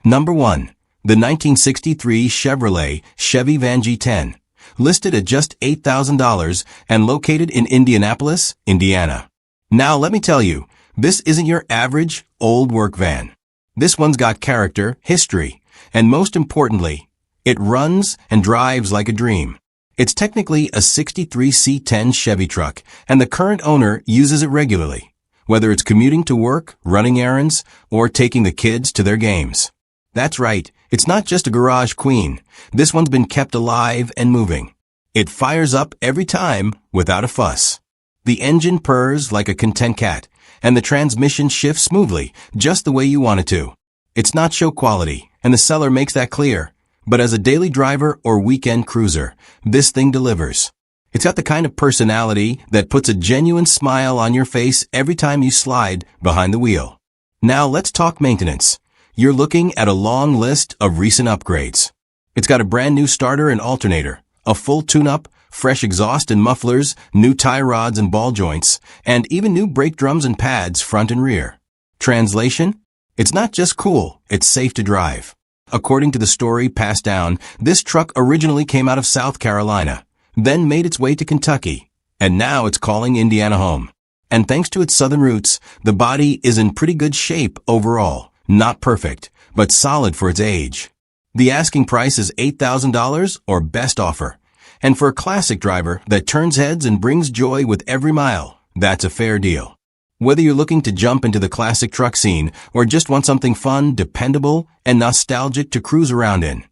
Number 1. The 1963 Chevrolet Chevy Van G10, listed at just $8,000 and located in Indianapolis, Indiana. Now let me tell you, this isn't your average, old work van. This one's got character, history, and most importantly, it runs and drives like a dream. It's technically a 63 C10 Chevy truck, and the current owner uses it regularly, whether it's commuting to work, running errands, or taking the kids to their games. That's right, it's not just a garage queen. This one's been kept alive and moving. It fires up every time without a fuss. The engine purrs like a content cat, and the transmission shifts smoothly, just the way you want it to. It's not show quality, and the seller makes that clear. But as a daily driver or weekend cruiser, this thing delivers. It's got the kind of personality that puts a genuine smile on your face every time you slide behind the wheel. Now let's talk maintenance. You're looking at a long list of recent upgrades. It's got a brand new starter and alternator, a full tune-up, fresh exhaust and mufflers, new tie rods and ball joints, and even new brake drums and pads front and rear. Translation? It's not just cool, it's safe to drive. According to the story passed down, this truck originally came out of South Carolina, then made its way to Kentucky, and now it's calling Indiana home. And thanks to its southern roots, the body is in pretty good shape overall. Not perfect, but solid for its age. The asking price is $8,000 or best offer. And for a classic driver that turns heads and brings joy with every mile, that's a fair deal. Whether you're looking to jump into the classic truck scene or just want something fun, dependable, and nostalgic to cruise around in,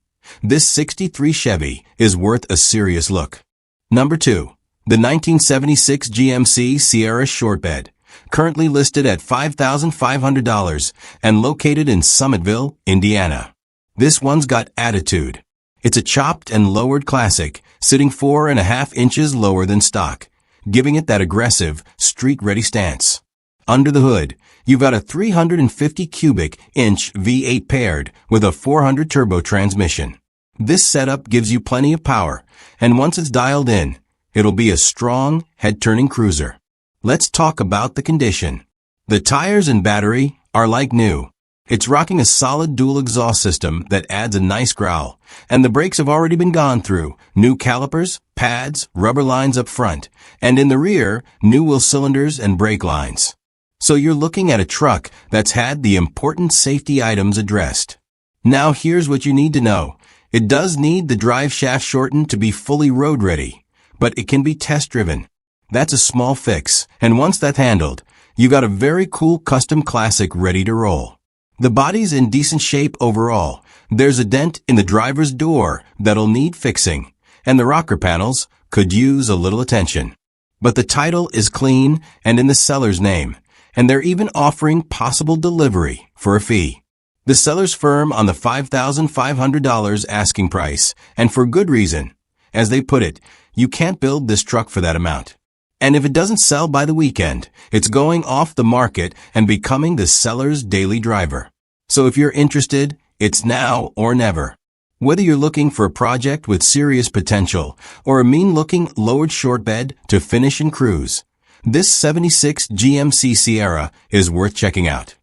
this 63 Chevy is worth a serious look. Number 2. The 1976 GMC Sierra Short Bed, currently listed at $5,500 and located in Summitville, Indiana. This one's got attitude. It's a chopped and lowered classic, sitting 4.5 inches lower than stock, giving it that aggressive, street-ready stance. Under the hood, you've got a 350 cubic inch V8 paired with a 400 turbo transmission. This setup gives you plenty of power, and once it's dialed in, it'll be a strong, head-turning cruiser. Let's talk about the condition. The tires and battery are like new. It's rocking a solid dual exhaust system that adds a nice growl, and the brakes have already been gone through. New calipers, pads, rubber lines up front, and in the rear, new wheel cylinders and brake lines. So you're looking at a truck that's had the important safety items addressed. Now here's what you need to know. It does need the drive shaft shortened to be fully road ready, but it can be test driven. That's a small fix, and once that's handled, you got a very cool custom classic ready to roll. The body's in decent shape overall. There's a dent in the driver's door that'll need fixing, and the rocker panels could use a little attention. But the title is clean and in the seller's name, and they're even offering possible delivery for a fee. The seller's firm on the $5,500 asking price, and for good reason. As they put it, you can't build this truck for that amount. And if it doesn't sell by the weekend, it's going off the market and becoming the seller's daily driver. So if you're interested, it's now or never. Whether you're looking for a project with serious potential or a mean-looking lowered short bed to finish and cruise, this 76 GMC Sierra is worth checking out.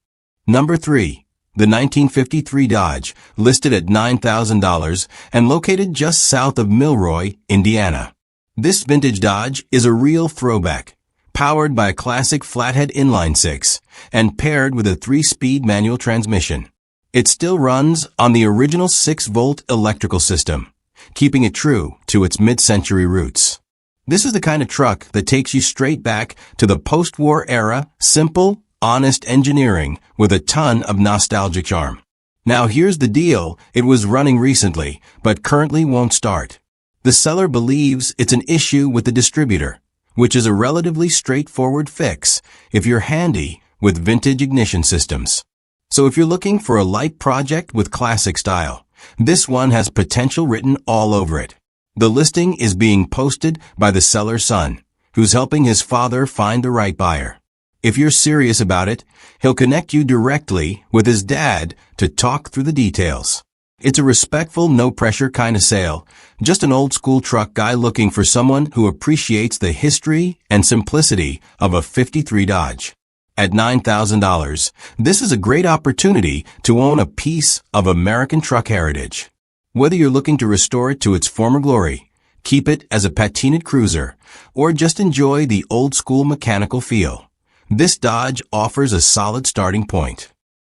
Number 3. The 1953 Dodge, listed at $9,000 and located just south of Milroy, Indiana. This vintage Dodge is a real throwback, powered by a classic flathead inline-six and paired with a 3-speed manual transmission. It still runs on the original 6-volt electrical system, keeping it true to its mid-century roots. This is the kind of truck that takes you straight back to the post-war era, simple, honest engineering with a ton of nostalgic charm. Now here's the deal, it was running recently, but currently won't start. The seller believes it's an issue with the distributor, which is a relatively straightforward fix if you're handy with vintage ignition systems. So if you're looking for a light project with classic style, this one has potential written all over it. The listing is being posted by the seller's son, who's helping his father find the right buyer. If you're serious about it, he'll connect you directly with his dad to talk through the details. It's a respectful, no-pressure kind of sale, just an old-school truck guy looking for someone who appreciates the history and simplicity of a '53 Dodge. At $9,000, this is a great opportunity to own a piece of American truck heritage. Whether you're looking to restore it to its former glory, keep it as a patinaed cruiser, or just enjoy the old-school mechanical feel, this Dodge offers a solid starting point.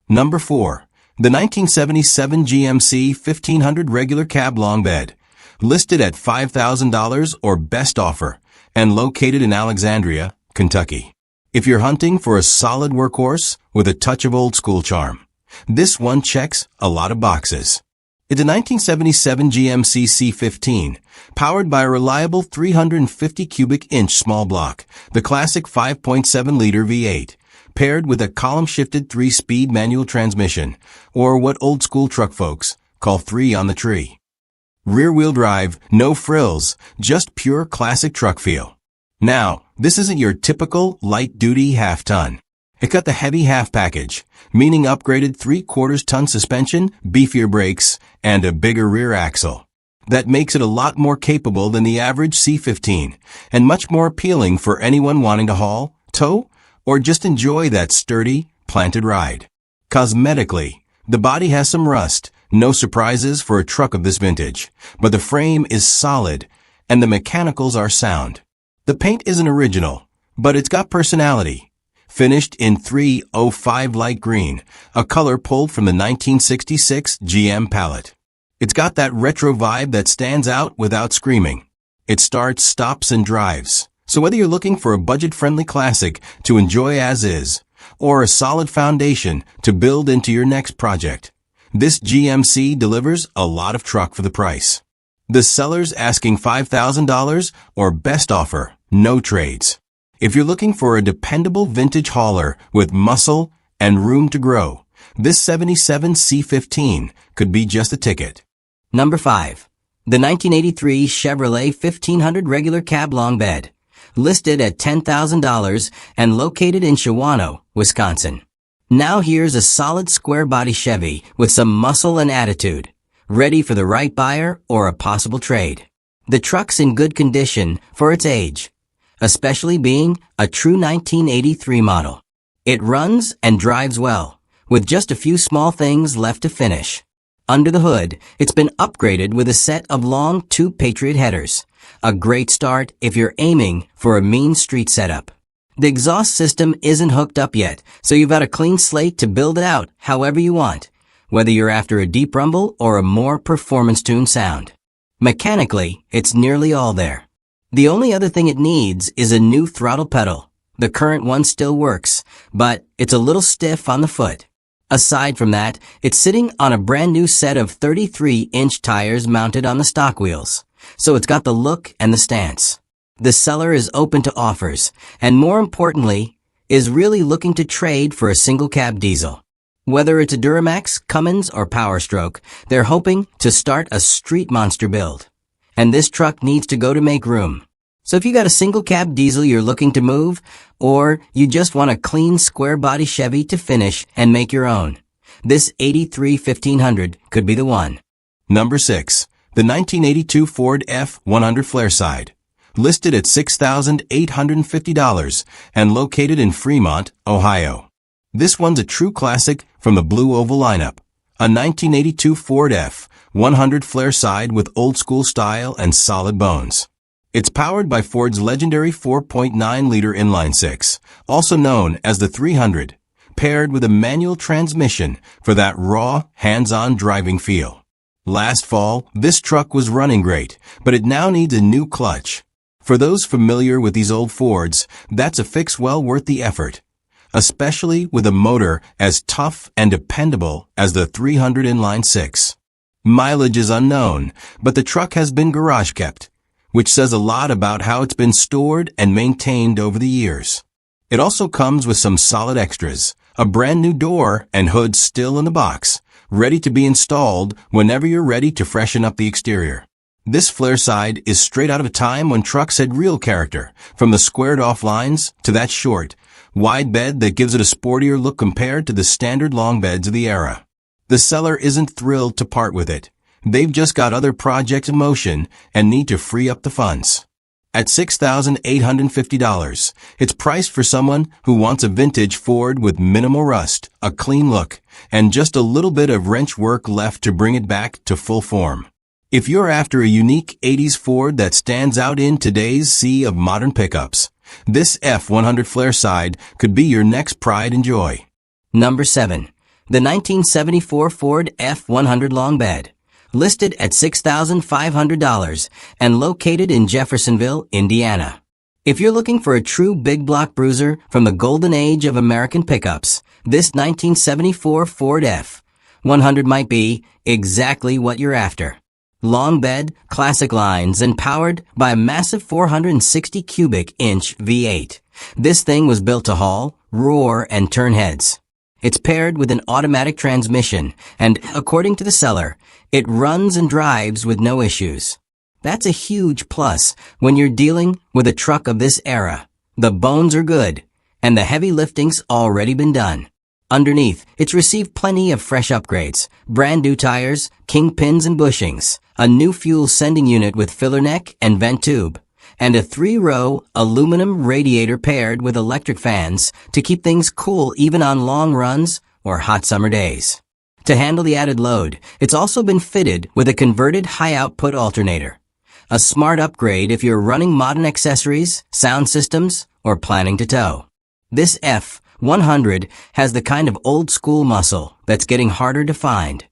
Number 4. The 1977 GMC 1500 regular cab long bed, listed at $5,000 or best offer, and located in Alexandria, Kentucky. If you're hunting for a solid workhorse with a touch of old-school charm, this one checks a lot of boxes. It's a 1977 GMC C15, powered by a reliable 350 cubic inch small block, the classic 5.7-liter V8, paired with a column-shifted 3-speed manual transmission, or what old-school truck folks call 3 on the tree. Rear-wheel drive, no frills, just pure classic truck feel. Now, this isn't your typical light-duty half-ton. It got the heavy half package, meaning upgraded 3/4-ton suspension, beefier brakes, and a bigger rear axle. That makes it a lot more capable than the average C15, and much more appealing for anyone wanting to haul, tow, or just enjoy that sturdy, planted ride. Cosmetically, the body has some rust, no surprises for a truck of this vintage, but the frame is solid, and the mechanicals are sound. The paint isn't original, but it's got personality. Finished in 305 light green, a color pulled from the 1966 GM palette. It's got that retro vibe that stands out without screaming. It starts, stops, and drives. So whether you're looking for a budget-friendly classic to enjoy as is, or a solid foundation to build into your next project, this GMC delivers a lot of truck for the price. The seller's asking $5,000 or best offer, no trades. If you're looking for a dependable vintage hauler with muscle and room to grow, this 77 C15 could be just a ticket. Number 5. The 1983 Chevrolet 1500 regular cab long bed, listed at $10,000 and located in Shawano, Wisconsin. Now here's a solid square body Chevy with some muscle and attitude, ready for the right buyer or a possible trade. The truck's in good condition for its age, especially being a true 1983 model. It runs and drives well, with just a few small things left to finish. Under the hood, it's been upgraded with a set of long tube Patriot headers, a great start if you're aiming for a mean street setup. The exhaust system isn't hooked up yet, so you've got a clean slate to build it out however you want, whether you're after a deep rumble or a more performance-tuned sound. Mechanically, it's nearly all there. The only other thing it needs is a new throttle pedal. The current one still works, but it's a little stiff on the foot. Aside from that, it's sitting on a brand new set of 33-inch tires mounted on the stock wheels, so it's got the look and the stance. The seller is open to offers, and more importantly, is really looking to trade for a single cab diesel. Whether it's a Duramax, Cummins, or Power Stroke, they're hoping to start a street monster build. And this truck needs to go to make room. So if you got a single cab diesel you're looking to move, or you just want a clean square body Chevy to finish and make your own, this 83 1500 could be the one. Number 6. The 1982 Ford F-100 Flairside, listed at $6,850 and located in Fremont, Ohio. This one's a true classic from the Blue Oval lineup, a 1982 Ford F-100 Flairside with old-school style and solid bones. It's powered by Ford's legendary 4.9-liter inline-six, also known as the 300, paired with a manual transmission for that raw, hands-on driving feel. Last fall, this truck was running great, but it now needs a new clutch. For those familiar with these old Fords, that's a fix well worth the effort, especially with a motor as tough and dependable as the 300 inline-six. Mileage is unknown, but the truck has been garage kept, which says a lot about how it's been stored and maintained over the years. It also comes with some solid extras, a brand new door and hood still in the box, ready to be installed whenever you're ready to freshen up the exterior. This Flairside is straight out of a time when trucks had real character, from the squared-off lines to that short, wide bed that gives it a sportier look compared to the standard long beds of the era. The seller isn't thrilled to part with it. They've just got other projects in motion and need to free up the funds. at $6,850. It's priced for someone who wants a vintage Ford with minimal rust, a clean look, and just a little bit of wrench work left to bring it back to full form. If you're after a unique 80s Ford that stands out in today's sea of modern pickups, this F100 Flare Side could be your next pride and joy. Number 7. The 1974 Ford F100 Long Bed. Listed at $6,500 and located in Jeffersonville, Indiana. If you're looking for a true big block bruiser from the golden age of American pickups, this 1974 Ford F100 might be exactly what you're after. Long bed, classic lines, and powered by a massive 460 cubic inch V8. This thing was built to haul, roar, and turn heads. It's paired with an automatic transmission, and according to the seller, it runs and drives with no issues. That's a huge plus when you're dealing with a truck of this era. The bones are good, and the heavy lifting's already been done. Underneath, it's received plenty of fresh upgrades, brand new tires, kingpins and bushings, a new fuel sending unit with filler neck and vent tube, and a 3-row aluminum radiator paired with electric fans to keep things cool even on long runs or hot summer days. To handle the added load, it's also been fitted with a converted high-output alternator. A smart upgrade if you're running modern accessories, sound systems, or planning to tow. This F100 has the kind of old-school muscle that's getting harder to find,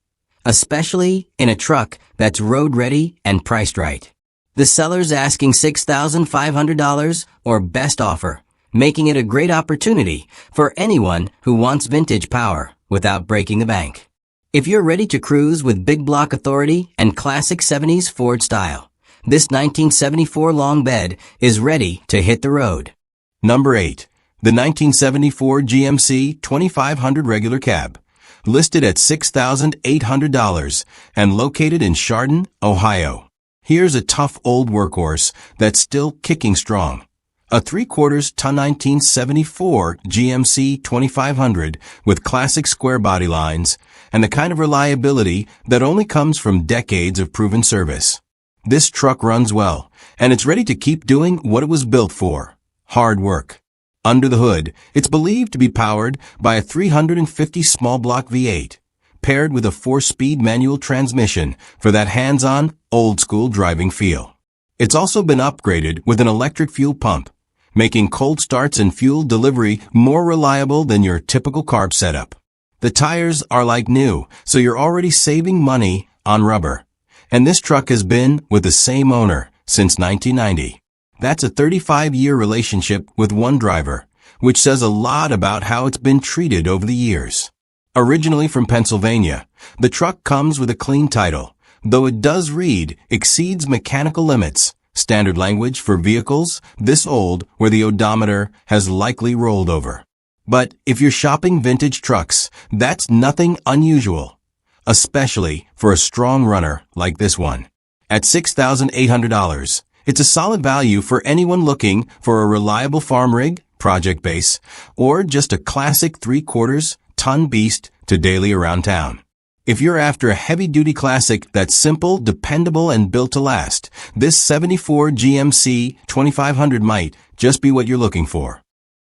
especially in a truck that's road-ready and priced right. The seller's asking $6,500 or best offer, making it a great opportunity for anyone who wants vintage power without breaking the bank. If you're ready to cruise with big block authority and classic 70s Ford style, this 1974 long bed is ready to hit the road. Number 8. The 1974 GMC 2500 regular cab. Listed at $6,800 and located in Chardon, Ohio. Here's a tough old workhorse that's still kicking strong. A 3/4 ton 1974 GMC 2500 with classic square body lines and the kind of reliability that only comes from decades of proven service. This truck runs well, and it's ready to keep doing what it was built for: hard work. Under the hood, it's believed to be powered by a 350 small block V8, paired with a 4-speed manual transmission for that hands-on, old-school driving feel. It's also been upgraded with an electric fuel pump, making cold starts and fuel delivery more reliable than your typical carb setup. The tires are like new, so you're already saving money on rubber. And this truck has been with the same owner since 1990. That's a 35-year relationship with one driver, which says a lot about how it's been treated over the years. Originally from Pennsylvania, the truck comes with a clean title, though it does read exceeds mechanical limits, standard language for vehicles this old where the odometer has likely rolled over. But if you're shopping vintage trucks, that's nothing unusual, especially for a strong runner like this one. At $6,800, it's a solid value for anyone looking for a reliable farm rig, project base, or just a classic 3/4 ton beast to daily around town. If you're after a heavy-duty classic that's simple, dependable, and built to last, this 74 GMC 2500 might just be what you're looking for.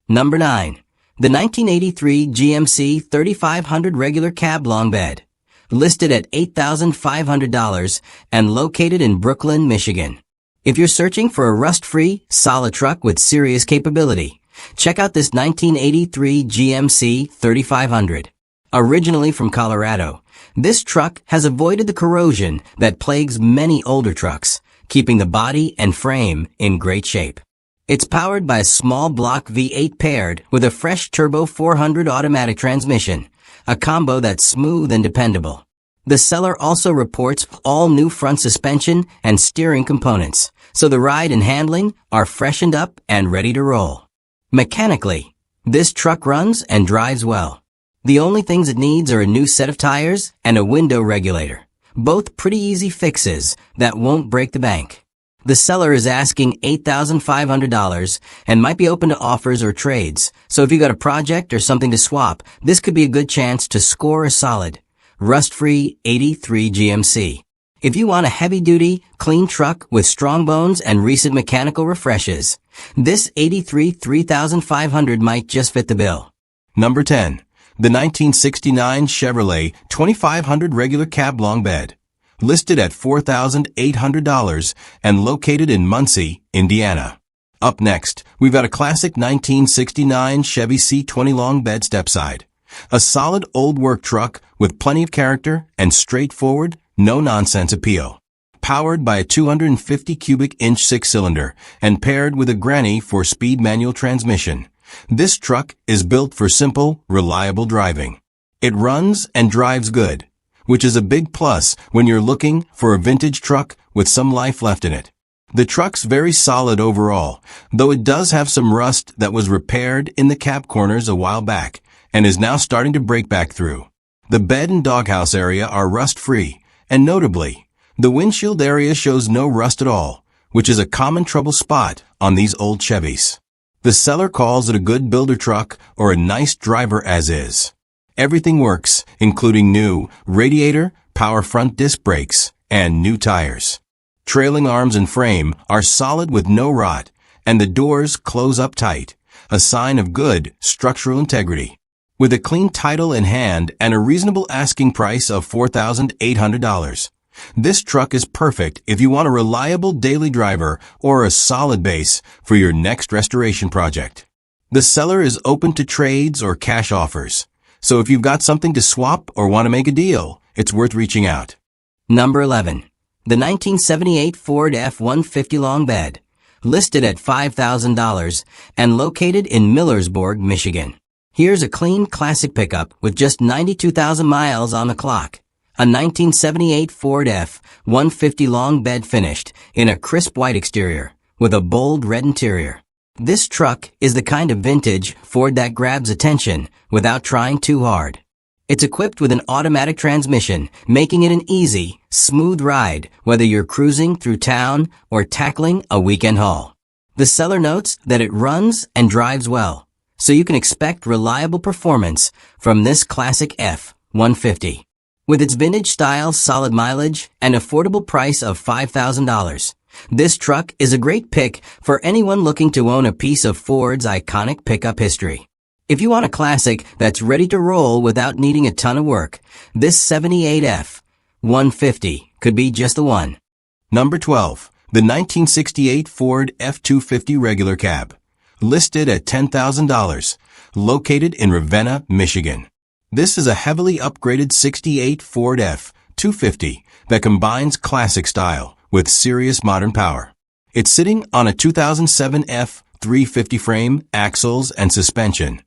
Number 9. The 1983 GMC 3500 regular cab long bed. Listed at $8,500 and located in Brooklyn, Michigan. If you're searching for a rust-free, solid truck with serious capability, check out this 1983 GMC 3500. Originally from Colorado, this truck has avoided the corrosion that plagues many older trucks, keeping the body and frame in great shape. It's powered by a small block V8 paired with a fresh turbo 400 automatic transmission, a combo that's smooth and dependable. The seller also reports all new front suspension and steering components, so the ride and handling are freshened up and ready to roll. Mechanically, this truck runs and drives well. The only things it needs are a new set of tires and a window regulator, both pretty easy fixes that won't break the bank. The seller is asking $8,500 and might be open to offers or trades, so if you got a project or something to swap, this could be a good chance to score a solid, rust-free 83 GMC. If you want a heavy-duty, clean truck with strong bones and recent mechanical refreshes, this 83 3500 might just fit the bill. Number 10. The 1969 Chevrolet 2500 regular cab long bed. Listed at $4,800 and located in Muncie, Indiana. Up next, we've got a classic 1969 Chevy C20 long bed stepside. A solid old work truck with plenty of character and straightforward, no-nonsense appeal. Powered by a 250 cubic inch six-cylinder and paired with a granny four-speed manual transmission. This truck is built for simple, reliable driving. It runs and drives good, which is a big plus when you're looking for a vintage truck with some life left in it. The truck's very solid overall, though it does have some rust that was repaired in the cab corners a while back and is now starting to break back through. The bed and doghouse area are rust-free, and notably, the windshield area shows no rust at all, which is a common trouble spot on these old Chevys. The seller calls it a good builder truck or a nice driver as is. Everything works, including new radiator, power front disc brakes, and new tires. Trailing arms and frame are solid with no rot, and the doors close up tight, a sign of good structural integrity. With a clean title in hand and a reasonable asking price of $4,800. This truck is perfect if you want a reliable daily driver or a solid base for your next restoration project. The seller is open to trades or cash offers, so if you've got something to swap or want to make a deal, it's worth reaching out. Number 11. The 1978 Ford F-150 long bed, listed at $5,000 and located in Millersburg, Michigan. Here's a clean classic pickup with just 92,000 miles on the clock. A 1978 Ford F-150 long bed finished in a crisp white exterior with a bold red interior. This truck is the kind of vintage Ford that grabs attention without trying too hard. It's equipped with an automatic transmission, making it an easy, smooth ride whether you're cruising through town or tackling a weekend haul. The seller notes that it runs and drives well, so you can expect reliable performance from this classic F-150. With its vintage style, solid mileage, and affordable price of $5,000, this truck is a great pick for anyone looking to own a piece of Ford's iconic pickup history. If you want a classic that's ready to roll without needing a ton of work, this 78 F-150 could be just the one. Number 12. The 1968 Ford F-250 regular cab. Listed at $10,000. Located in Ravenna, Michigan. This is a heavily upgraded 68 Ford F-250 that combines classic style with serious modern power. It's sitting on a 2007 F-350 frame, axles, and suspension,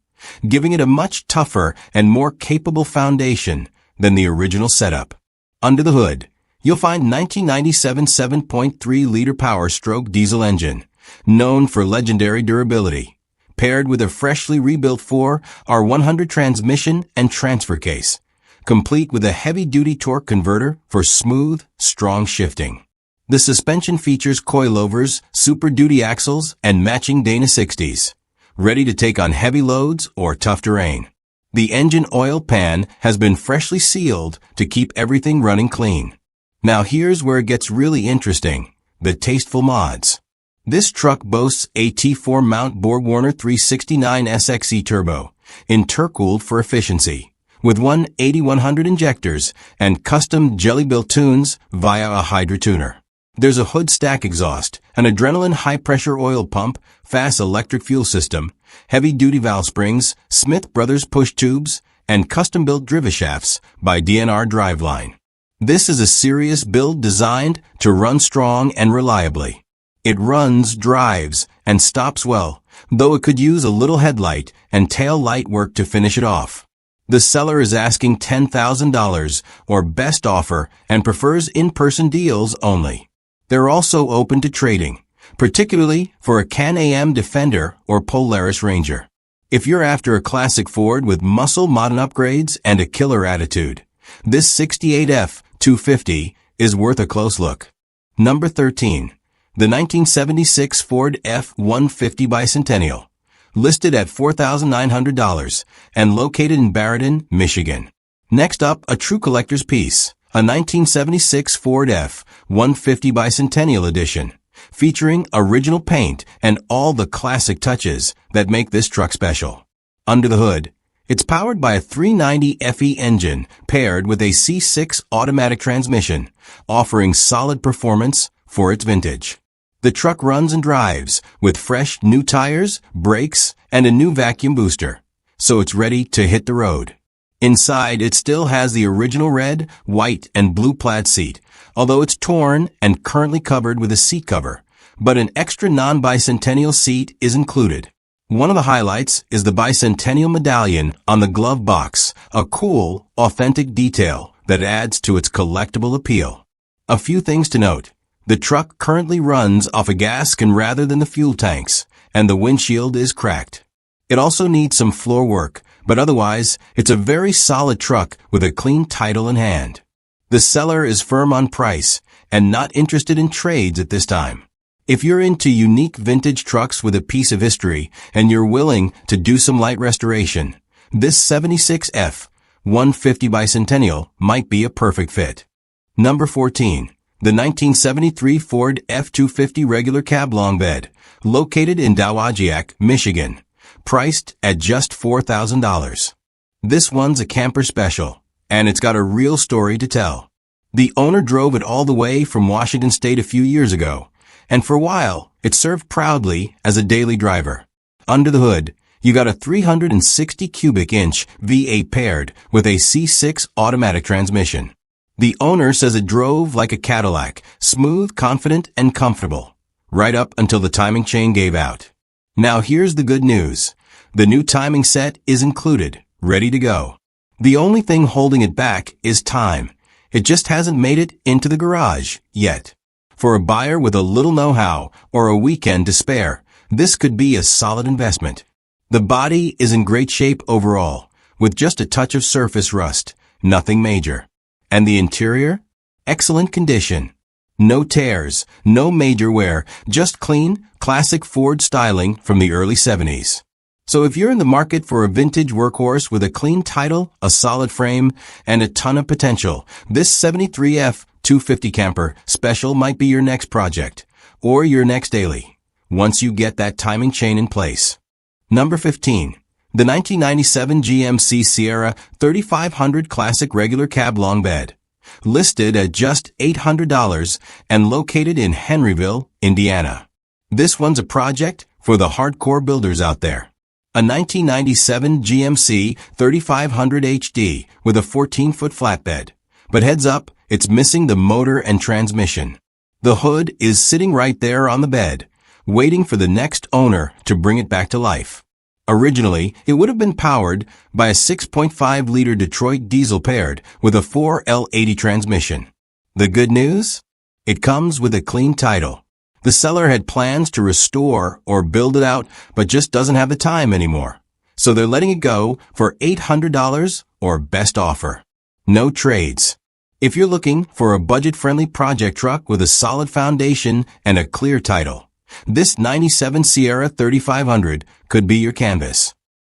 giving it a much tougher and more capable foundation than the original setup. Under the hood, you'll find 1997 7.3-liter Power-Stroke diesel engine, known for legendary durability, paired with a freshly rebuilt 4R100 transmission and transfer case, complete with a heavy-duty torque converter for smooth, strong shifting. The suspension features coilovers, Super Duty axles, and matching Dana 60s, ready to take on heavy loads or tough terrain. The engine oil pan has been freshly sealed to keep everything running clean. Now here's where it gets really interesting, the tasteful mods. This truck boasts a T4 mount BorgWarner 369 SXE turbo, intercooled for efficiency, with 180-100 injectors and custom jelly-built tunes via a Hydra tuner. There's a hood stack exhaust, an adrenaline high-pressure oil pump, fast electric fuel system, heavy-duty valve springs, Smith Brothers push tubes, and custom-built driveshafts by DNR Driveline. This is a serious build designed to run strong and reliably. It runs, drives, and stops well, though it could use a little headlight and tail light work to finish it off. The seller is asking $10,000 or best offer and prefers in-person deals only. They're also open to trading, particularly for a Can-Am Defender or Polaris Ranger. If you're after a classic Ford with muscle modern upgrades and a killer attitude, this 68 F-250 is worth a close look. Number 13. The 1976 Ford F-150 Bicentennial, listed at $4,900 and located in Barrington, Michigan. Next up, a true collector's piece, a 1976 Ford F-150 Bicentennial Edition, featuring original paint and all the classic touches that make this truck special. Under the hood, it's powered by a 390 FE engine paired with a C6 automatic transmission, offering solid performance for its vintage. The truck runs and drives with fresh new tires, brakes, and a new vacuum booster, so it's ready to hit the road. Inside, it still has the original red, white, and blue plaid seat, although it's torn and currently covered with a seat cover, but an extra non-bicentennial seat is included. One of the highlights is the bicentennial medallion on the glove box, a cool, authentic detail that adds to its collectible appeal. A few things to note. The truck currently runs off a gas can rather than the fuel tanks, and the windshield is cracked. It also needs some floor work, but otherwise, it's a very solid truck with a clean title in hand. The seller is firm on price and not interested in trades at this time. If you're into unique vintage trucks with a piece of history and you're willing to do some light restoration, this 76 F-150 Bicentennial might be a perfect fit. Number 14. The 1973 Ford F-250 regular cab long bed, located in Dowagiac, Michigan, priced at just $4,000. This one's a camper special, and it's got a real story to tell. The owner drove it all the way from Washington State a few years ago, and for a while, it served proudly as a daily driver. Under the hood, you got a 360 cubic inch V8 paired with a C6 automatic transmission. The owner says it drove like a Cadillac, smooth, confident, and comfortable, right up until the timing chain gave out. Now here's the good news. The new timing set is included, ready to go. The only thing holding it back is time. It just hasn't made it into the garage yet. For a buyer with a little know-how or a weekend to spare, this could be a solid investment. The body is in great shape overall, with just a touch of surface rust, nothing major. And the interior? Excellent condition. No tears, no major wear, just clean, classic Ford styling from the early 70s. So if you're in the market for a vintage workhorse with a clean title, a solid frame, and a ton of potential, this 73 F-250 camper special might be your next project, or your next daily, once you get that timing chain in place. Number 15. The 1997 GMC Sierra 3500 Classic Regular Cab Long Bed, listed at just $800 and located in Henryville, Indiana. This one's a project for the hardcore builders out there. A 1997 GMC 3500 HD with a 14-foot flatbed. But heads up, it's missing the motor and transmission. The hood is sitting right there on the bed, waiting for the next owner to bring it back to life. Originally, it would have been powered by a 6.5-liter Detroit diesel paired with a 4L80 transmission. The good news? It comes with a clean title. The seller had plans to restore or build it out, but just doesn't have the time anymore. So they're letting it go for $800 or best offer. No trades. If you're looking for a budget-friendly project truck with a solid foundation and a clear title, this 97 Sierra 3500 could be your canvas.